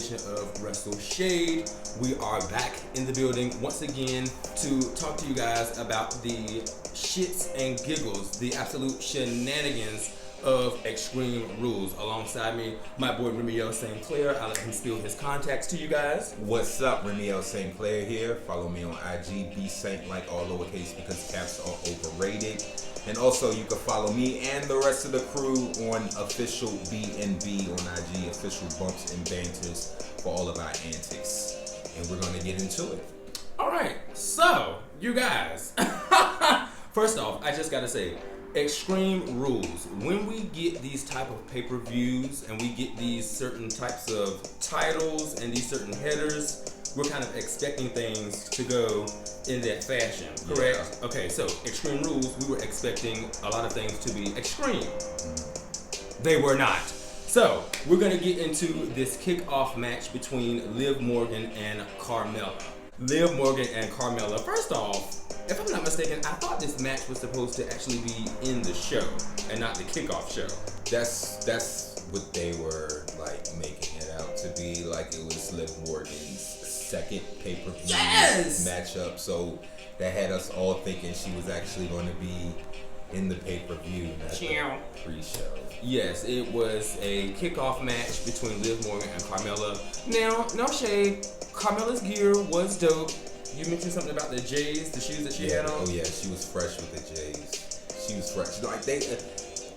edition of WrestleShade. We are back in the building once again to talk to you guys about the shits and giggles, the absolute shenanigans of Extreme Rules. Alongside me, my boy Remiel St. Clair. I'll let him spill his contacts to you guys. What's up, Remiel St. Clair here. Follow me on IG, bsaint, like all lowercase because caps are overrated. And also, you can follow me and the rest of the crew on official BNB on IG, official bumps and banters for all of our antics. And we're gonna get into it. All right, so you guys. First off, I just gotta say, Extreme Rules. When we get these type of pay-per-views and we get these certain types of titles and these certain headers, we're kind of expecting things to go in that fashion, correct? Yeah. Okay, so Extreme Rules, we were expecting a lot of things to be extreme. They were not. So, we're going to get into this kickoff match between Liv Morgan and Carmella. Liv Morgan and Carmella. First off, if I'm not mistaken, I thought this match was supposed to actually be in the show and not the kickoff show. That's what they were like making it out to be, like it was Liv Morgan's second pay-per-view matchup. So that had us all thinking she was actually going to be in the pay-per-view, not the pre-show. Yes, it was a kickoff match between Liv Morgan and Carmella. Now, no shade, Carmella's gear was dope. You mentioned something about the J's, the shoes that she had on. Oh yeah, she was fresh with the J's. She was fresh. Like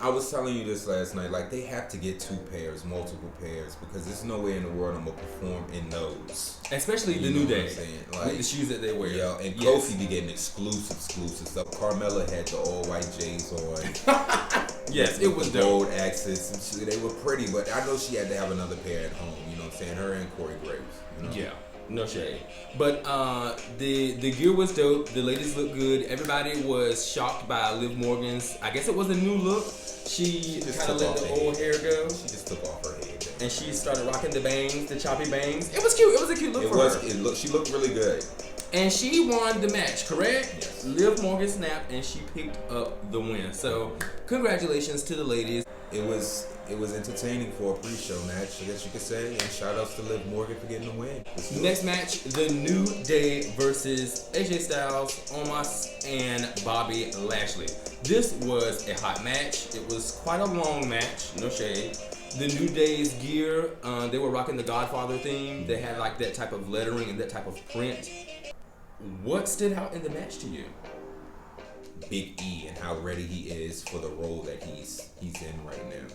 I was telling you this last night. Like they have to get two pairs, multiple pairs, because there's no way in the world I'm gonna perform in those. Especially the New Day, like, with the shoes that they wear. Yeah, and Kofi be getting exclusive stuff. Carmella had the all white J's on. Yes, it was gold accents. They were pretty, but I know she had to have another pair at home. You know what I'm saying? Her and Corey Graves. You know? Yeah. No shade. But the gear was dope. The ladies looked good. Everybody was shocked by Liv Morgan's, I guess it was a new look. She kind of let the old hair go. She just took off her head. And she started rocking the bangs, the choppy bangs. It was cute. It was a cute look for her. She looked really good. And she won the match, correct? Yes. Liv Morgan snapped and she picked up the win. So congratulations to the ladies. It was entertaining for a pre-show match, I guess you could say, and shout outs to Liv Morgan for getting the win. Next match, The New Day versus AJ Styles, Omos, and Bobby Lashley. This was a hot match. It was quite a long match, no shade. The New Day's gear, they were rocking the Godfather theme. They had like that type of lettering and that type of print. What stood out in the match to you? Big E and how ready he is for the role that he's in right now.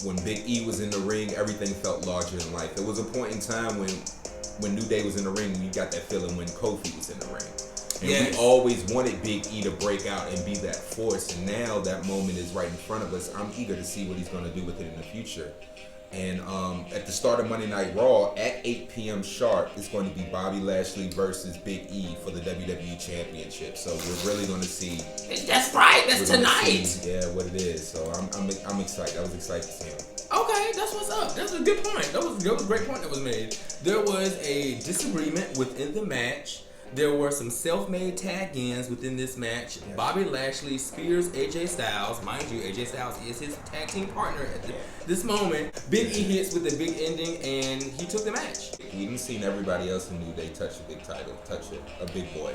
When Big E was in the ring, everything felt larger than life. There was a point in time when New Day was in the ring, you got that feeling when Kofi was in the ring. And we always wanted Big E to break out and be that force. And now that moment is right in front of us. I'm eager to see what he's going to do with it in the future. And at the start of Monday Night Raw, at 8 p.m. sharp, it's going to be Bobby Lashley versus Big E for the WWE Championship. So we're really going to see. That's right. That's tonight. See, what it is. So I'm excited. I was excited to see him. Okay, that's what's up. That's a good point. That was a great point that was made. There was a disagreement within the match. There were some self-made tag-ins within this match. Yes. Bobby Lashley spears AJ Styles. Mind you, AJ Styles is his tag team partner at this moment. Big E hits with a big ending, and he took the match. We haven't seen everybody else in New Day touch a big title, touch a big boy.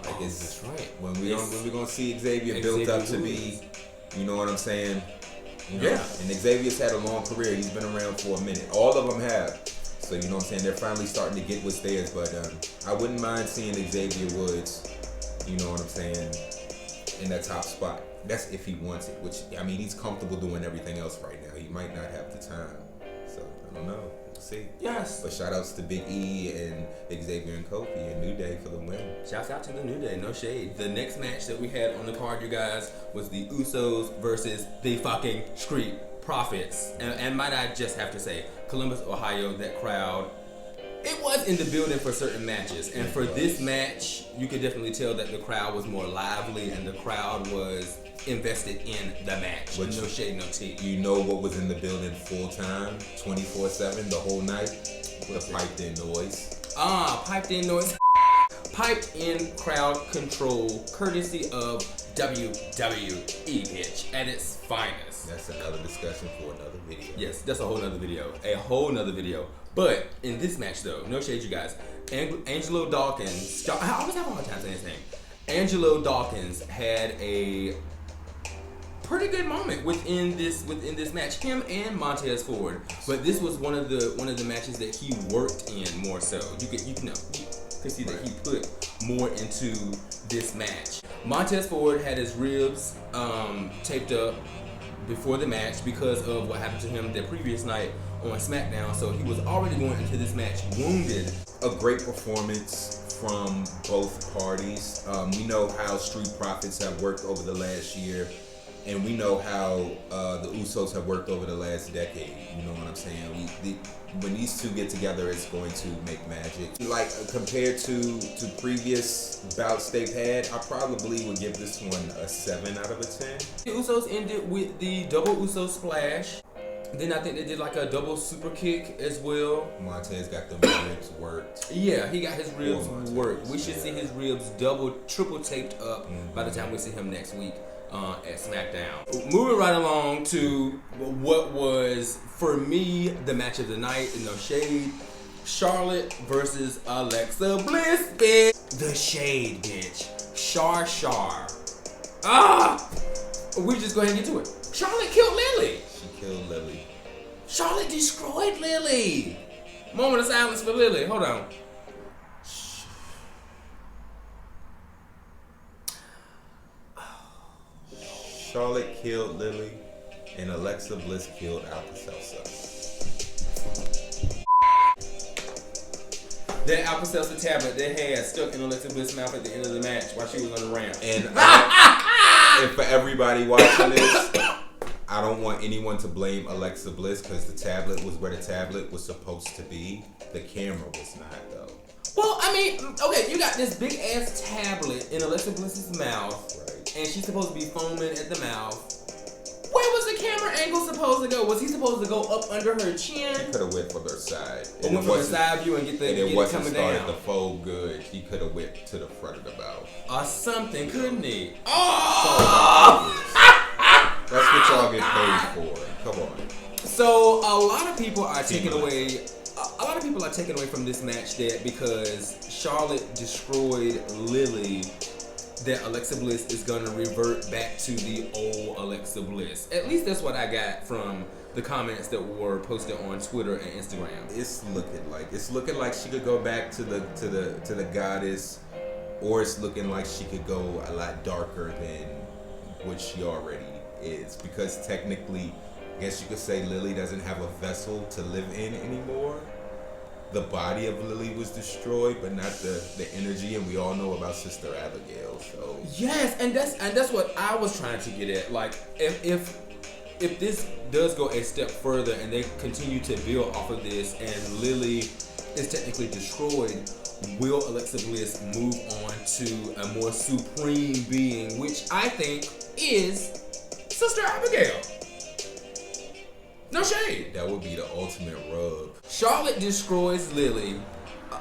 Like that's right. When we gonna see Xavier built up to be, you know what I'm saying? You know? Yeah. And Xavier's had a long career. He's been around for a minute. All of them have. So, you know what I'm saying? They're finally starting to get what's theirs. But I wouldn't mind seeing Xavier Woods, you know what I'm saying, in that top spot. That's if he wants it. Which, I mean, he's comfortable doing everything else right now. He might not have the time. So, I don't know. We'll see. Yes. But shout outs to Big E and Xavier and Kofi and New Day for the win. Shouts out to the New Day. No shade. The next match that we had on the card, you guys, was the Usos versus the fucking Street Profits. And might I just have to say, Columbus, Ohio, that crowd, it was in the building for certain matches. And for this match, you could definitely tell that the crowd was more lively and the crowd was invested in the match. But no shade, no tea. You know what was in the building full time, 24/7, the whole night? The piped in noise. Piped in noise. Piped in crowd control, courtesy of WWE, bitch, at its finest. That's another discussion for another video. Yes, that's a whole nother video. A whole nother video. But in this match, though, no shade, you guys. Angelo Dawkins. I always have a hard time saying his name. Angelo Dawkins had a pretty good moment within this match. Him and Montez Ford. But this was one of the matches that he worked in more so. You could see that he put more into this match. Montez Ford had his ribs taped up before the match because of what happened to him the previous night on SmackDown. So he was already going into this match wounded. A great performance from both parties. We know how Street Profits have worked over the last year, and we know how the Usos have worked over the last decade. You know what I'm saying? When these two get together, it's going to make magic. Like, compared to previous bouts they've had, I probably would give this one a 7 out of a 10. The Usos ended with the double Uso splash. Then I think they did like a double super kick as well. Montez got the ribs worked. Yeah, he got his ribs worked. We should see his ribs triple taped up by the time we see him next week at SmackDown. Moving right along to what was, for me, the match of the night, no shade. Charlotte versus Alexa Bliss, bitch. The shade, bitch. Shar. We just go ahead and get to it. Charlotte killed Lily. Killed Lily. Charlotte destroyed Lily. Moment of silence for Lily. Hold on. Charlotte killed Lily, and Alexa Bliss killed Alka-Seltzer. That Alka-Seltzer tablet they had stuck in Alexa Bliss' mouth at the end of the match while she was on the ramp. And for everybody watching this, I don't want anyone to blame Alexa Bliss because the tablet was where the tablet was supposed to be. The camera was not, though. Well, I mean, okay, you got this big ass tablet in Alexa Bliss's mouth, right, and she's supposed to be foaming at the mouth. Where was the camera angle supposed to go? Was he supposed to go up under her chin? He could have went from her side. Or went from the side view and get it coming down. Started to fold good. He could have whipped to the front of the mouth. Or something, couldn't he? Oh! That's what y'all get paid for. Come on. So a lot of people are taking away. A lot of people are taking away from this match that because Charlotte destroyed Lily, that Alexa Bliss is gonna revert back to the old Alexa Bliss. At least that's what I got from the comments that were posted on Twitter and Instagram. It's looking like she could go back to the goddess, or it's looking like she could go a lot darker than what she already is, because technically, I guess you could say Lily doesn't have a vessel to live in anymore. The body of Lily was destroyed, but not the energy, and we all know about Sister Abigail. So yes, and that's what I was trying to get at. Like, if this does go a step further and they continue to build off of this, and Lily is technically destroyed, will Alexa Bliss move on to a more supreme being, which I think is Sister Abigail? No shade. That would be the ultimate rub. Charlotte destroys Lily.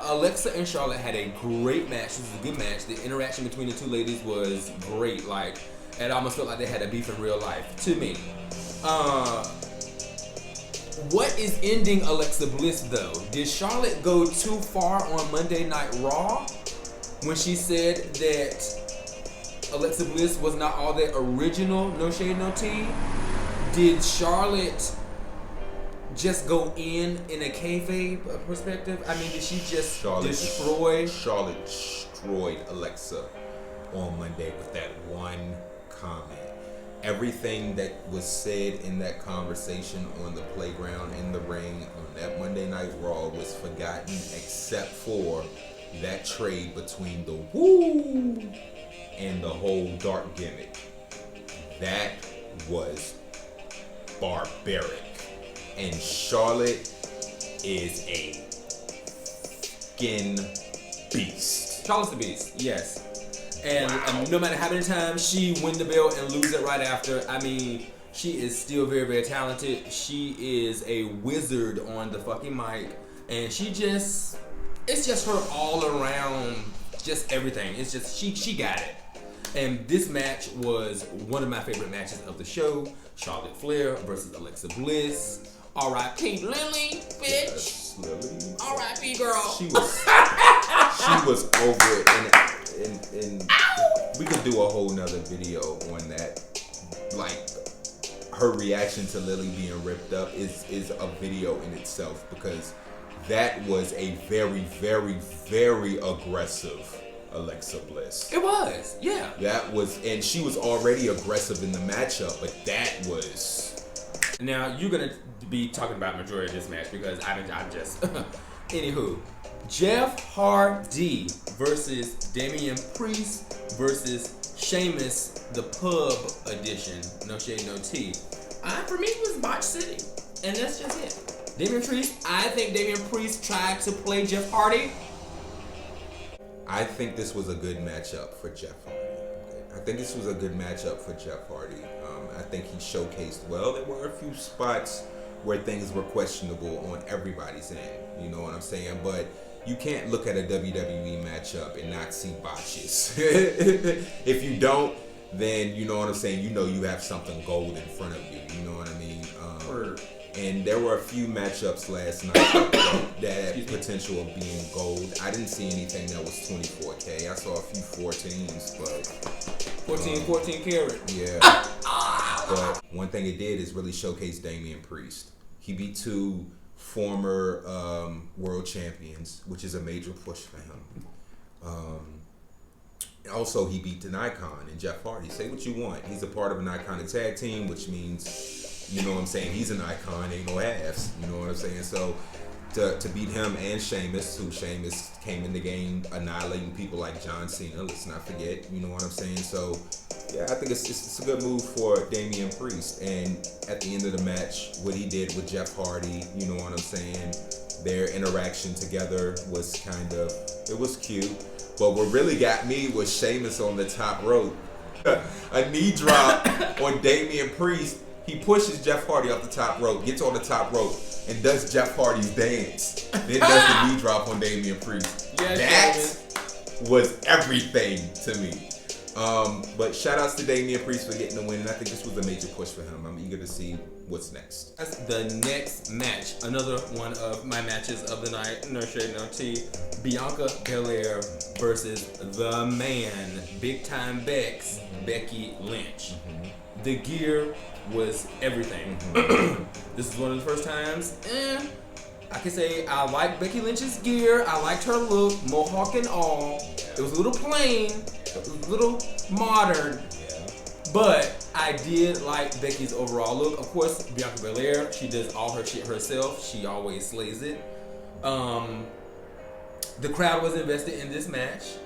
Alexa and Charlotte had a great match. This was a good match. The interaction between the two ladies was great. Like, it almost felt like they had a beef in real life, to me. What is ending Alexa Bliss, though? Did Charlotte go too far on Monday Night Raw when she said that Alexa Bliss was not all that original, no shade, no tea? Did Charlotte just go in a kayfabe perspective? I mean, did she just destroy? Charlotte destroyed Alexa on Monday with that one comment. Everything that was said in that conversation on the playground, in the ring, on that Monday Night Raw was forgotten, except for that trade between the woo and the whole dark gimmick. That was barbaric. And Charlotte is a fucking beast. Charlotte's the beast, yes. And no matter how many times she win the belt and lose it right after, I mean, she is still very, very talented. She is a wizard on the fucking mic. And it's just her all around, just everything. It's just, she got it. And this match was one of my favorite matches of the show. Charlotte Flair versus Alexa Bliss. R.I.P. Lily, bitch. Yes, Lily. R.I.P. girl. She was over it, and we could do a whole nother video on that. Like, her reaction to Lily being ripped up is a video in itself, because that was a very, very, very aggressive Alexa Bliss. It was, yeah. That was, and she was already aggressive in the matchup, but that was. Now you're gonna be talking about majority of this match because I'm just. Anywho, Jeff Hardy versus Damian Priest versus Sheamus, the pub edition. No shade, no tea. For me, it was Botch City, and that's just it. Damian Priest. I think Damian Priest tried to play Jeff Hardy. I think this was a good matchup for Jeff Hardy. I think he showcased well. There were a few spots where things were questionable on everybody's end. You know what I'm saying? But you can't look at a WWE matchup and not see botches. If you don't, then you know what I'm saying. You know you have something gold in front of you. You know what I mean? And there were a few matchups last night that had potential of being gold. I didn't see anything that was 24K. I saw a few 14s, but 14 karat. Yeah. But one thing it did is really showcase Damian Priest. He beat two former world champions, which is a major push for him. Also, he beat an icon in Jeff Hardy. Say what you want. He's a part of an iconic tag team, which means, you know what I'm saying, he's an icon, ain't no halves. You know what I'm saying? So to beat him and Sheamus, who Sheamus came in the game annihilating people like John Cena, let's not forget, you know what I'm saying? So yeah, I think it's a good move for Damian Priest. And at the end of the match, what he did with Jeff Hardy, you know what I'm saying, their interaction together was it was cute. But what really got me was Sheamus on the top rope. A knee drop on Damian Priest. He pushes Jeff Hardy off the top rope, gets on the top rope, and does Jeff Hardy's dance. Then does the knee drop on Damian Priest. Yes, that was everything to me. But shout outs to Damian Priest for getting the win, and I think this was a major push for him. I'm eager to see what's next. That's the next match. Another one of my matches of the night. No shade, no tea. Bianca Belair versus the man, big time Bex, Becky Lynch. The gear was everything. This is one of the first times. I can say I like Becky Lynch's gear. I liked her look, mohawk and all. It was a little plain, it was a little modern, but I did like Becky's overall look. Of course, Bianca Belair, she does all her shit herself. She always slays it. The crowd was invested in this match.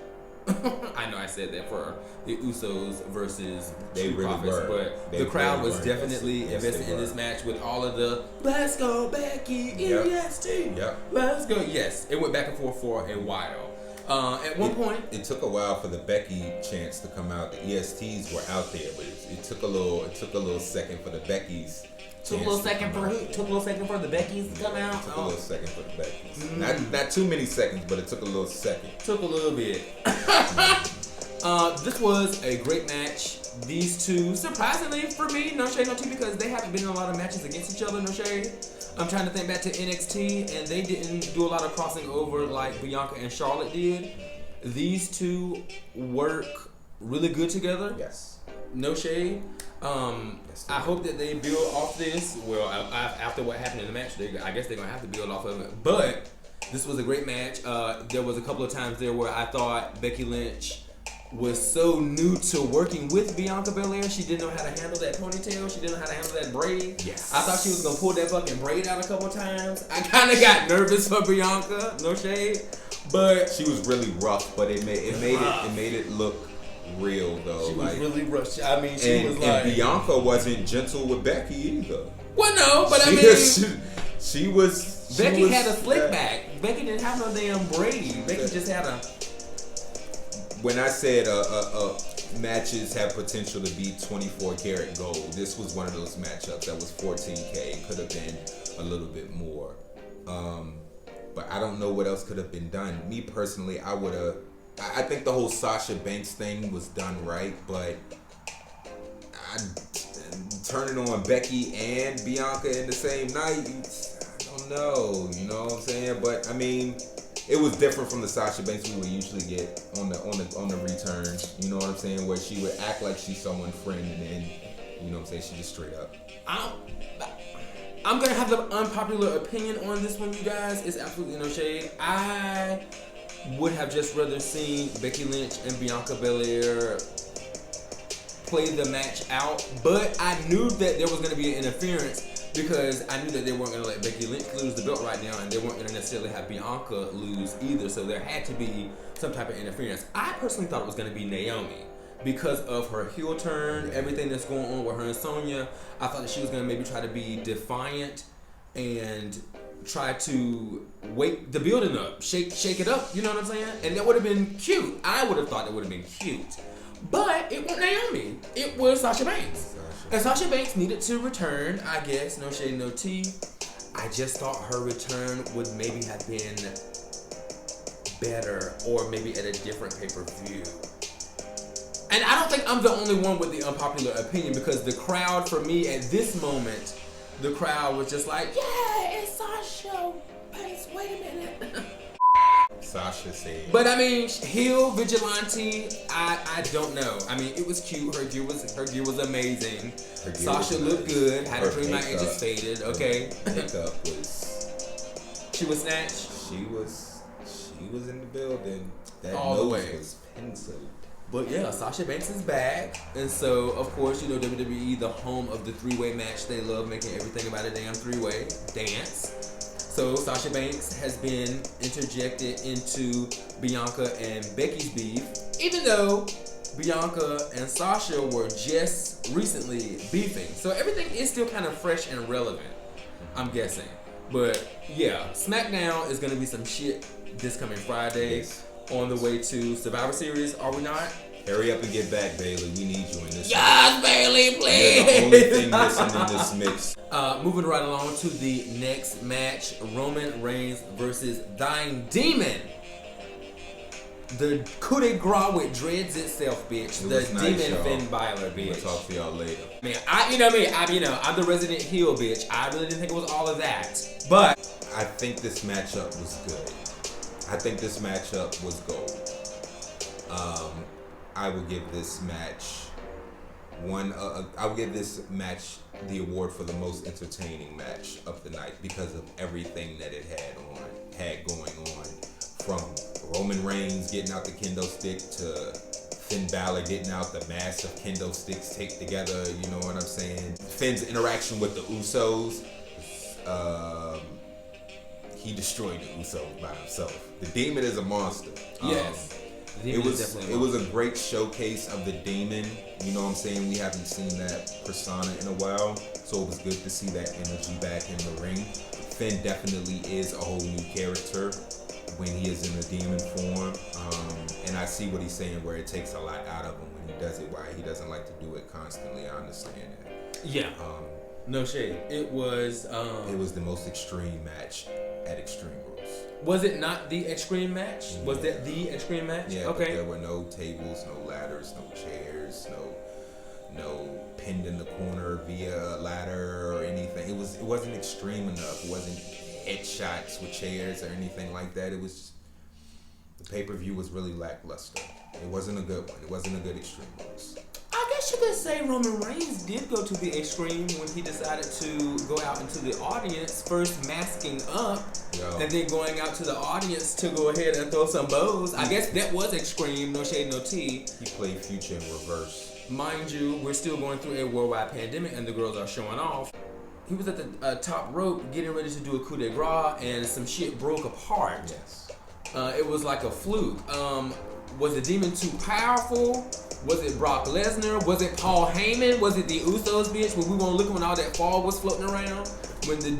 I know I said that for the Usos versus they really Profits, were. But the crowd was definitely invested in this match with all of the "Let's go Becky, EST, let's go." Yes, it went back and forth for a while. At one point, it took a while for the Becky chants to come out. The ESTs were out there, but it took a little second for the Beckys. Took a little second for the Beckys to come out. Took a little second for the Beckys. Not too many seconds, but it took a little second. Took a little bit. This was a great match. These two, surprisingly for me, no shade, no tea, because they haven't been in a lot of matches against each other. No shade. I'm trying to think back to NXT, and they didn't do a lot of crossing over like Bianca and Charlotte did. These two work really good together. Yes. No shade. I hope that they build off this. Well, after what happened in the match, I guess they're gonna have to build off of it. But this was a great match. There was a couple of times there where I thought Becky Lynch was so new to working with Bianca Belair. She didn't know how to handle that ponytail. She didn't know how to handle that braid. Yes. I thought she was gonna pull that fucking braid out a couple times. I kind of got nervous for Bianca. No shade, but she was really rough. But it made it look real though. She was really rushed. I mean, she was like, and Bianca wasn't gentle with Becky either. Well, no, but she was. Becky had a slick back. Becky didn't have no damn braid. Becky just had a. When I said matches have potential to be 24 karat gold, this was one of those matchups that was 14K. It could have been a little bit more. But I don't know what else could have been done. Me personally, I would have I think the whole Sasha Banks thing was done right, but turning on Becky and Bianca in the same night, I don't know. You know what I'm saying? But I mean, it was different from the Sasha Banks we would usually get on the return. You know what I'm saying? Where she would act like she's someone's friend, and then, you know what I'm saying, she just straight up. I'm gonna have the unpopular opinion on this one, you guys. It's absolutely no shade. I would have just rather seen Becky Lynch and Bianca Belair play the match out, but I knew that there was going to be an interference because I knew that they weren't going to let Becky Lynch lose the belt right now, and they weren't going to necessarily have Bianca lose either, so there had to be some type of interference. I personally thought it was going to be Naomi because of her heel turn, everything that's going on with her and Sonya. I thought that she was going to maybe try to be defiant and try to wake the building up, shake it up, you know what I'm saying? And that would have been cute. I would have thought that would have been cute. But it wasn't Naomi. It was Sasha Banks. And Sasha Banks needed to return, I guess. No shade, no tea. I just thought her return would maybe have been better, or maybe at a different pay-per-view. And I don't think I'm the only one with the unpopular opinion, because the crowd, for me, at this moment, the crowd was just like, yeah, it's Sasha Banks. Wait a minute. Sasha said. But I mean, heel vigilante, I don't know. I mean, it was cute. Her gear was amazing. Sasha looked good. Had her three my edges faded. Okay. Makeup was. She was snatched. She was in the building. That all the nose way was penciled. But yeah, Sasha Banks is back, and so of course, you know, WWE, the home of the three-way match. They love making everything about a damn three-way dance. So Sasha Banks has been interjected into Bianca and Becky's beef, even though Bianca and Sasha were just recently beefing. So everything is still kind of fresh and relevant, I'm guessing. But yeah, SmackDown is going to be some shit this coming Friday on the way to Survivor Series, are we not? Hurry up and get back, Bayley. We need you in this. Yes, Bayley, please. You're the only thing missing in this mix. Moving right along to the next match, Roman Reigns versus Dying Demon. The coup de grace with dreads itself, bitch. The nice, Demon y'all. Finn Balor, bitch. We'll talk to y'all later. Man, I'm the resident heel, bitch. I really didn't think it was all of that, but I think this matchup was good. I think this matchup was gold. I would give this match I would give this match the award for the most entertaining match of the night because of everything that it had going on. From Roman Reigns getting out the kendo stick to Finn Balor getting out the massive kendo sticks taped together, you know what I'm saying? Finn's interaction with the Usos, he destroyed the Usos by himself. The Demon is a monster. yes. It was a great showcase of the Demon. You know what I'm saying? We haven't seen that persona in a while, so it was good to see that energy back in the ring. Finn definitely is a whole new character when he is in the demon form, and I see what he's saying, where it takes a lot out of him when he does it. Why he doesn't like to do it constantly. I understand that. Yeah. No shade. It was the most extreme match at Extreme Rules. Was it not the Extreme match? Yeah. Was that the Extreme match? Yeah. Okay. But there were no tables, no ladders, no chairs, no pinned in the corner via a ladder or anything. It wasn't extreme enough. It wasn't headshots with chairs or anything like that. It was, the pay-per-view was really lackluster. It wasn't a good one. It wasn't a good Extreme Rules. I guess you could say Roman Reigns did go to the extreme when he decided to go out into the audience, first masking up, and then going out to the audience to go ahead and throw some bows. I guess that was extreme, no shade, no tea. He played Future in reverse. Mind you, we're still going through a worldwide pandemic and the girls are showing off. He was at the top rope getting ready to do a coup de grace and some shit broke apart. Yes. It was like a fluke. Was the Demon too powerful? Was it Brock Lesnar? Was it Paul Heyman? Was it the Usos, bitch? When we weren't looking when all that fog was floating around? When the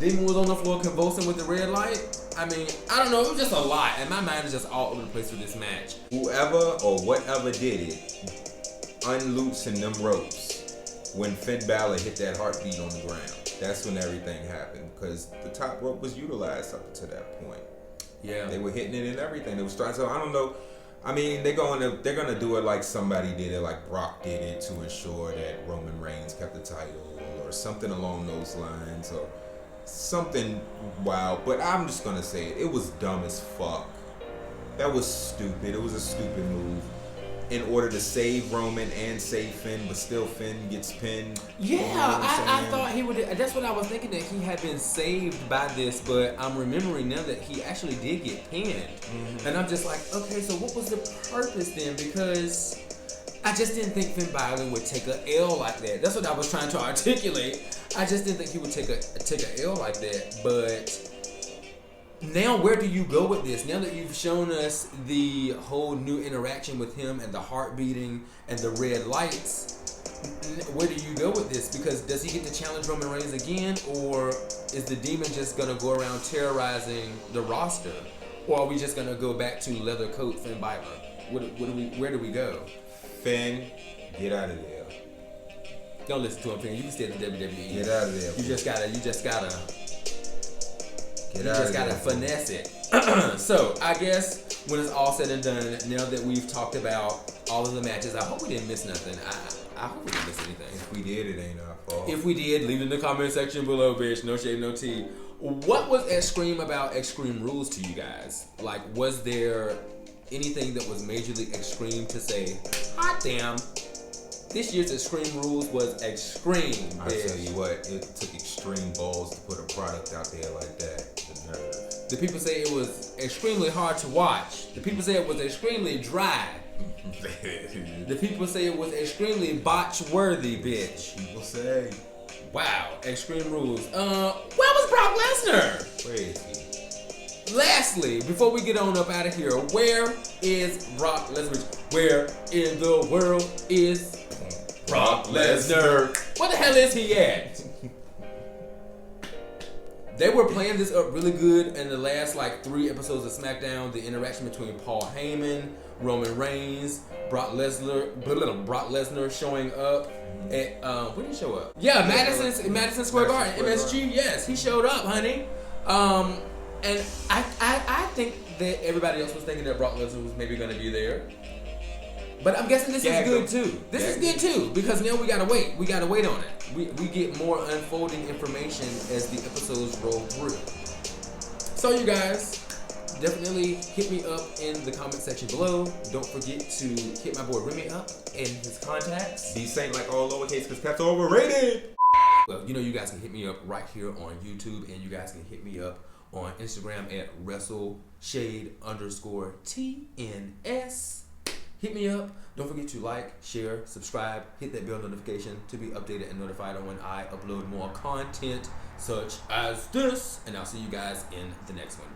Demon was on the floor convulsing with the red light? I mean, I don't know. It was just a lot. And my mind is just all over the place with this match. Whoever or whatever did it, unloosened them ropes when Finn Balor hit that heartbeat on the ground. That's when everything happened, because the top rope was utilized up to that point. Yeah. They were hitting it and everything. They was trying. So I don't know. I mean, they're gonna do it like somebody did it, like Brock did it, to ensure that Roman Reigns kept the title or something along those lines, or something wild. But I'm just gonna say it was dumb as fuck. That was stupid. It was a stupid move. In order to save Roman and save Finn, but still Finn gets pinned. Yeah, You know what I'm I saying? thought he would. That's what I was thinking, that he had been saved by this, but I'm remembering now that he actually did get pinned. Mm-hmm. And I'm just like, okay, so what was the purpose then? Because I just didn't think Finn Balor would take a L like that. That's what I was trying to articulate. I just didn't think he would take a L like that. But now, where do you go with this? Now that you've shown us the whole new interaction with him and the heart beating and the red lights, where do you go with this? Because does he get to challenge Roman Reigns again, or is the demon just gonna go around terrorizing the roster, or are we just gonna go back to leather coat Finn Balor? Where do we go? Finn, get out of there. Don't listen to him, Finn. You can stay at the WWE. Get out of there. You just gotta Get out of there. finesse it. So I guess when it's all said and done, now that we've talked about all of the matches, I hope we didn't miss nothing. I hope we didn't miss anything. If we did, it ain't our fault. If we did, leave it in the comment section below, bitch. No shade, no tea. What was Extreme about Extreme Rules to you guys? Like, was there anything that was majorly extreme to say, hot damn, this year's Extreme Rules was extreme, I bitch. tell you what, it took extreme balls to put a product out there like that. The nerve. The people say it was extremely hard to watch. The people say it was extremely dry. The people say it was extremely botch-worthy, bitch. People say. Wow, Extreme Rules. Where was Brock Lesnar? Where is he? Lastly, before we get on up out of here, where is Brock Lesnar? Where in the world is Brock Lesnar? Where the hell is he at? They were playing this up really good in the last 3 episodes of SmackDown. The interaction between Paul Heyman, Roman Reigns, Brock Lesnar showing up at where did he show up? Yeah, Madison Square Garden, MSG. Yes, he showed up, honey. And I think that everybody else was thinking that Brock Lesnar was maybe going to be there. But I'm guessing this is good too. This is good too, because now we gotta wait. We gotta wait on it. We get more unfolding information as the episodes roll through. So you guys, definitely hit me up in the comment section below. Don't forget to hit my boy Remy up in his contacts. Be saying like all lowercase because Pep's overrated. Well, you guys can hit me up right here on YouTube, and you guys can hit me up on Instagram at WrestleShade _TNS. Hit me up. Don't forget to like, share, subscribe, hit that bell notification to be updated and notified on when I upload more content such as this. And I'll see you guys in the next one.